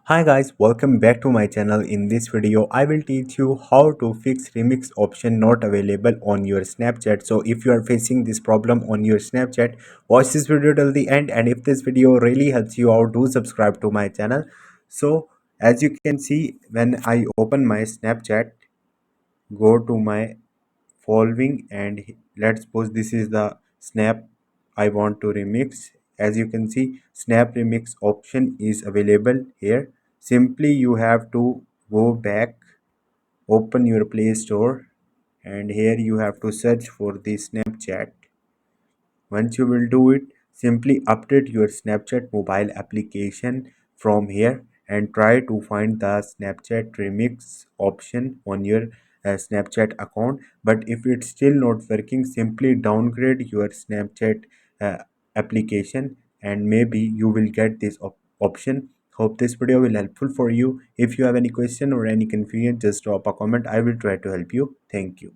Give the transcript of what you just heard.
Hi guys, welcome back to my channel. In this video, I will teach you how to fix remix option not available on your Snapchat. So if you are facing this problem on your Snapchat, watch this video till the end, and if this video really helps you out, do subscribe to my channel. So as you can see, when I open my Snapchat, go to my following, and let's suppose this is the snap I want to remix. As you can see, snap remix option is available here. Simply you have to go back, open your Play Store, and here you have to search for the Snapchat. Once you will do it, simply update your Snapchat mobile application from here and try to find the Snapchat remix option on your Snapchat account. But if it's still not working, simply downgrade your Snapchat uh, application and maybe you will get this option. Hope this video will helpful for you. If you have any question or any confusion, just drop a comment. I will try to help you. Thank you.